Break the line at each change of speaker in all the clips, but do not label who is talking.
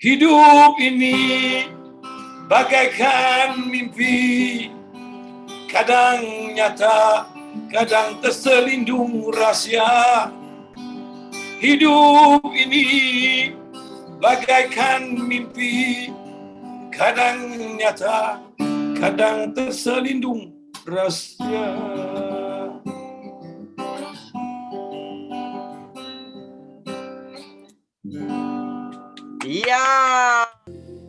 Hidup ini bagaikan mimpi, kadang nyata, kadang terselindung rahasia. Hidup ini bagaikan mimpi, kadang nyata, kadang terselindung rahasia.
Ya,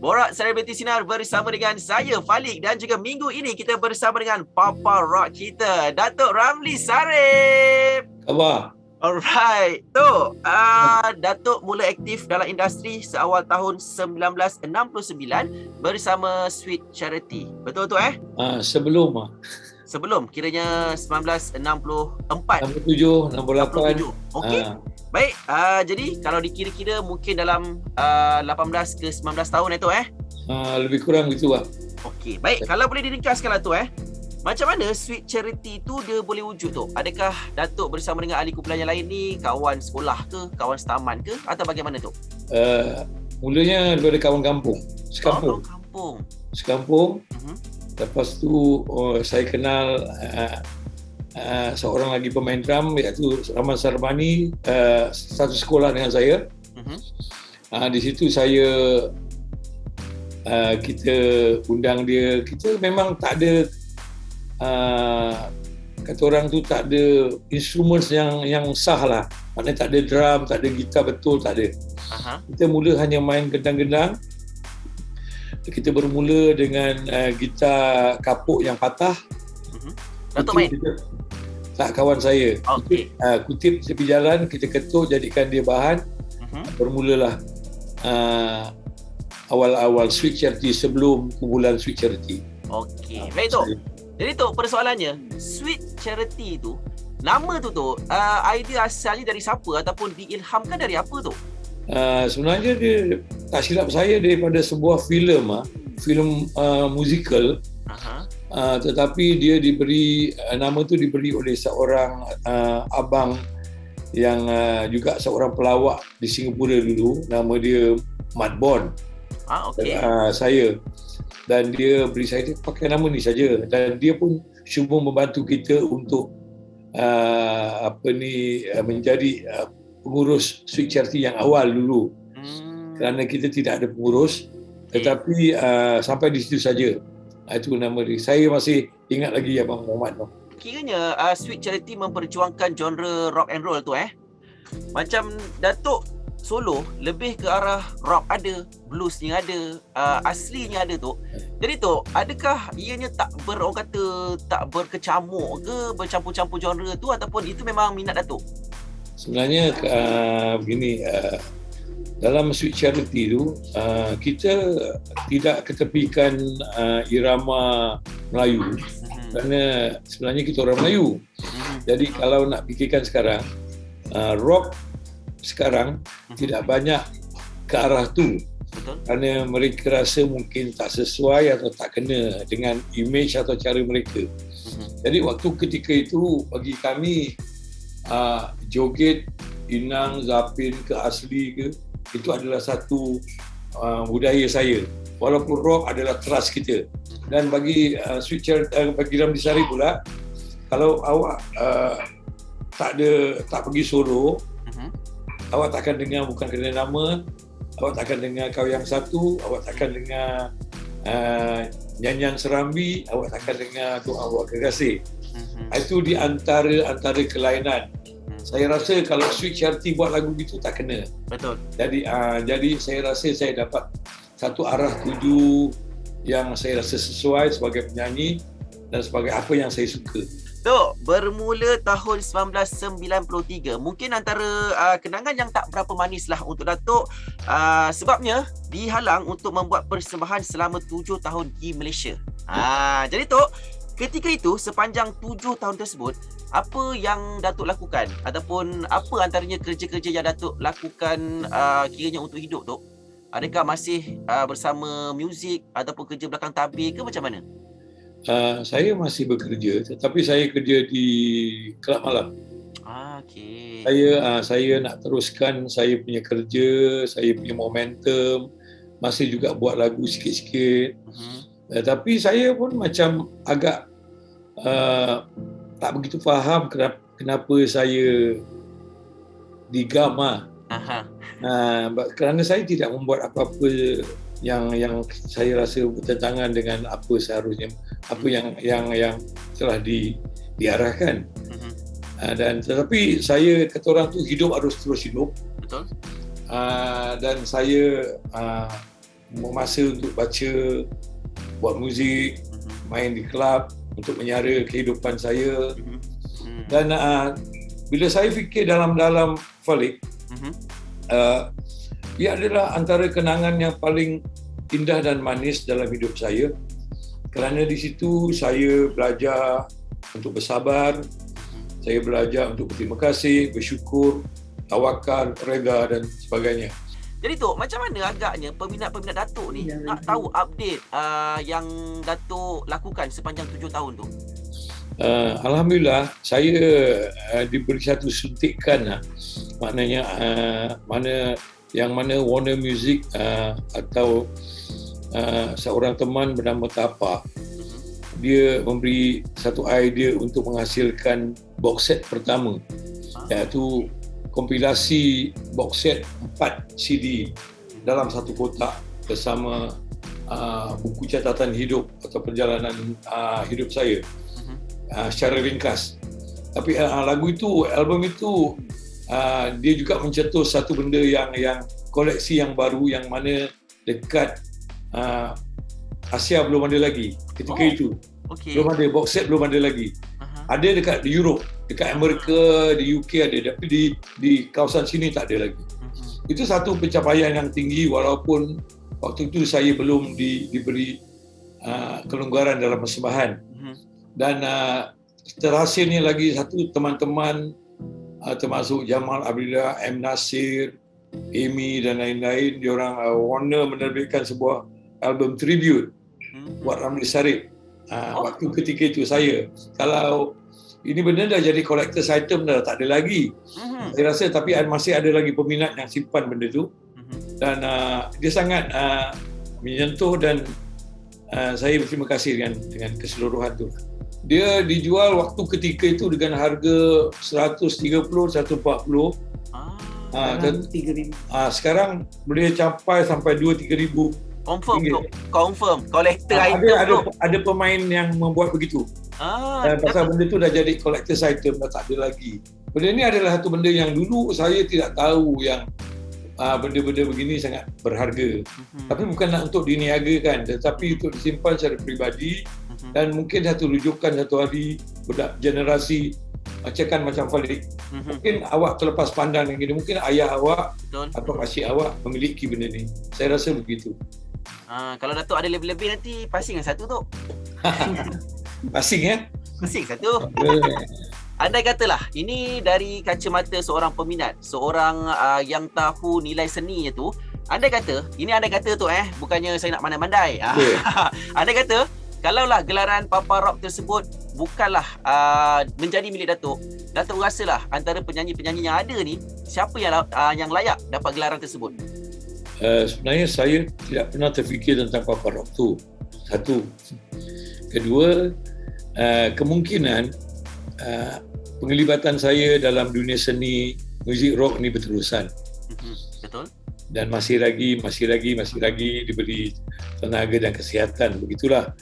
Borak Selebriti Sinar bersama dengan saya Falik, dan juga minggu ini kita bersama dengan Papa Rock kita, Datuk Ramli Sarip.
Khabar?
Alright, Datuk mula aktif dalam industri seawal tahun 1969 bersama Sweet Charity. Betul tu
Sebelum
Sebelum, kiranya 1964.
67, 68.
Okey. Baik, jadi kalau dikira-kira mungkin dalam 18 ke 19 tahun itu
Lebih kurang gitu lah.
Okey, baik. Kalau boleh diringkaskanlah tu macam mana Sweet Charity tu dia boleh wujud tu? Adakah Datuk bersama dengan ahli kumpulan yang lain ni kawan sekolah ke, kawan setaman ke, atau bagaimana tu?
Mulanya daripada kawan kampung. Sekampung. Lepas tu saya kenal seorang lagi pemain drum, iaitu Rahman Sarmani, satu sekolah dengan saya. Di situ kita undang dia. Kita memang tak ada kata orang tu tak ada instrumen yang sah lah. Maknanya tak ada drum, tak ada gitar betul, tak ada. Kita mula hanya main gendang-gendang. Kita bermula dengan gitar kapuk yang patah.
Datuk main?
Tak, kawan saya.
Okay.
Kutip tepi jalan, kita ketuk, jadikan dia bahan. Bermulalah awal-awal Sweet Charity sebelum kumpulan Sweet Charity.
Okey. Baik tu. Jadi tu persoalannya, Sweet Charity tu, nama tu idea asalnya dari siapa ataupun diilhamkan dari apa tu?
Sebenarnya dia, tak silap saya, daripada sebuah filem musikal. Tetapi dia diberi nama tu diberi oleh seorang abang yang juga seorang pelawak di Singapura dulu, nama dia Mat Bon.
Okey.
Saya, dan dia beri saya pakai nama ni saja, dan dia pun cuba membantu kita untuk menjadi pengurus Sweet Charity yang awal dulu. Kerana kita tidak ada pengurus, tetapi sampai di situ saja. Itu nama dia. Saya masih ingat lagi Abang Muhammad tu.
Kiranya Sweet Charity memperjuangkan genre rock and roll tu macam Datuk solo lebih ke arah rock ada, bluesnya ada, aslinya ada tu. Jadi tu, adakah ianya tak berkecamuk ke, bercampur-campur genre tu, ataupun itu memang minat Datuk?
Sebenarnya begini, dalam Sweet Charity tu kita tidak ketepikan irama Melayu, kerana sebenarnya kita orang Melayu. Jadi kalau nak fikirkan sekarang, rock sekarang tidak banyak ke arah tu.
Betul.
Kerana mereka rasa mungkin tak sesuai atau tak kena dengan image atau cara mereka. Jadi waktu ketika itu, bagi kami joget, inang, zapin ke asli ke, itu adalah satu budaya saya. Walaupun rock adalah trust kita. Dan bagi bagi Ramli Sarip pula, kalau awak tak pergi solo, awak takkan dengar Bukan Kerana Nama, awak takkan dengar Kau Yang Satu, awak takkan dengar nyanyian Serambi, awak takkan dengar Doa Awak Kekasih. Itu di antara kelainan. Saya rasa kalau Sweet Charity buat lagu gitu tak kena.
Betul.
Jadi saya rasa saya dapat satu arah tuju yang saya rasa sesuai sebagai penyanyi dan sebagai apa yang saya suka.
Tok, bermula tahun 1993. Mungkin antara kenangan yang tak berapa manis lah untuk Datuk, sebabnya dihalang untuk membuat persembahan selama 7 tahun di Malaysia. Jadi Tok, ketika itu sepanjang 7 tahun tersebut, apa yang Datuk lakukan? Ataupun apa antaranya kerja-kerja yang Datuk lakukan kiranya untuk hidup Tok? Adakah masih bersama muzik ataupun kerja belakang tabir ke macam mana?
Saya masih bekerja, tetapi saya kerja di kelab malam.
Okey.
Saya nak teruskan saya punya kerja, saya punya momentum, masih juga buat lagu sikit-sikit. Tapi saya pun macam agak tak begitu faham kenapa saya digam lah. Kerana saya tidak membuat apa-apa yang saya rasa bertentangan dengan apa seharusnya, apa yang telah diarahkan. Dan tetapi saya kata orang tu hidup harus terus hidup.
Betul.
Dan saya masa untuk baca, buat muzik, main di kelab untuk menyara kehidupan saya. Dan bila saya fikir dalam Falik, ia adalah antara kenangan yang paling indah dan manis dalam hidup saya, kerana di situ saya belajar untuk bersabar, saya belajar untuk berterima kasih, bersyukur, tawakal, reda dan sebagainya.
Jadi Tok, macam mana agaknya peminat-peminat Datuk ni nak tahu update yang Datuk lakukan sepanjang 7 tahun tu?
Alhamdulillah, saya diberi satu suntikan, maknanya mana Warner Music atau seorang teman bernama Tapa, dia memberi satu idea untuk menghasilkan box set pertama, iaitu kompilasi box set 4 CD dalam satu kotak bersama buku catatan hidup atau perjalanan hidup saya secara ringkas. Tapi lagu itu, album itu, dia juga mencetus satu benda yang koleksi yang baru, yang mana dekat Asia belum ada lagi ketika itu. Belum ada, box set belum ada lagi. Ada dekat di Europe, dekat Amerika, di UK ada, tapi di kawasan sini tak ada lagi. Itu satu pencapaian yang tinggi, walaupun waktu itu saya belum diberi kelonggaran dalam persembahan. Dan terhasilnya lagi satu teman-teman termasuk Jamal Abdillah, M. Nasir, Amy dan lain-lain, diorang Warner menerbitkan sebuah album tribute buat Ramli Sarip. Waktu ketika itu saya, kalau ini benda dah jadi collector's item, dah tak ada lagi. Saya rasa, tapi masih ada lagi peminat yang simpan benda tu. Dan dia sangat menyentuh, dan saya berterima kasih dengan keseluruhan tu. Dia dijual waktu ketika itu dengan harga 130, 140. Sekarang boleh capai sampai 2-3 ribu.
Confirm collector item.
Ada pemain yang membuat begitu. Dan pasal benda tu dah jadi collector's item, dah tak ada lagi. Benda ni adalah satu benda yang dulu saya tidak tahu, yang benda-benda begini sangat berharga. Tapi bukanlah untuk diniagakan, tetapi untuk disimpan secara peribadi. Dan mungkin satu rujukan satu hari budak generasi macam Falik. Mungkin awak terlepas pandang yang gini, mungkin ayah awak atau pakcik awak memiliki benda ni. Saya rasa begitu.
Kalau Datuk ada lebih-lebih, nanti passing yang satu tu.
Passing
Passing satu. Andai katalah ini dari kacamata seorang peminat, seorang yang tahu nilai seninya tu, andai kata tu bukannya saya nak mandai-mandai. Andai kata kalaulah gelaran Papa Rock tersebut bukanlah menjadi milik Datuk rasalah antara penyanyi-penyanyi yang ada ni, siapa yang layak dapat gelaran tersebut?
Sebenarnya saya tidak pernah terfikir tentang Papa Rock tu. Satu. Kedua, kemungkinan penglibatan saya dalam dunia seni muzik rock ni berterusan.
Betul.
Dan masih lagi diberi tenaga dan kesihatan, begitulah.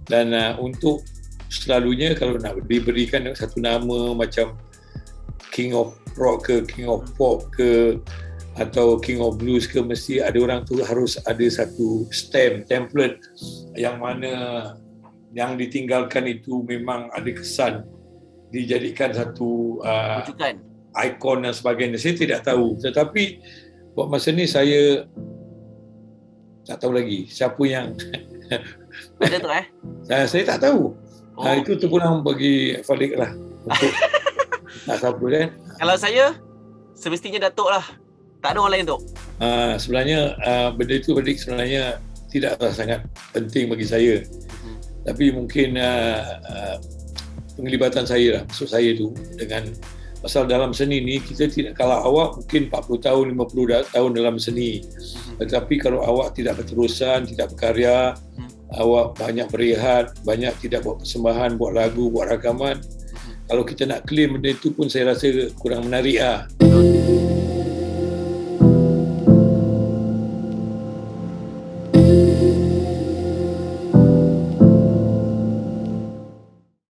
Dan untuk selalunya kalau nak diberikan satu nama macam King of Rock ke King of Pop ke atau King of Blues ke, mesti ada orang tu harus ada satu template yang mana yang ditinggalkan itu memang ada kesan, dijadikan satu ikon dan sebagainya. Saya tidak tahu, tetapi buat masa ni saya tak tahu lagi siapa yang
ada tu
saya tak tahu. Itu terpulang bagi Falik lah untuk tak siapa kan. Kalau
saya, semestinya Datuk lah, tak ada orang lain tu.
Sebenarnya benda itu Falik sebenarnya tidaklah sangat penting bagi saya. Tapi mungkin penglibatan saya lah, maksud saya tu dengan Pasal dalam seni ni kita tidak, kalau awak mungkin 40 tahun, 50 tahun dalam seni. Tetapi kalau awak tidak berterusan, tidak berkarya, awak banyak berehat, banyak tidak buat persembahan, buat lagu, buat rakaman. Kalau kita nak claim benda itu pun saya rasa kurang menarik lah.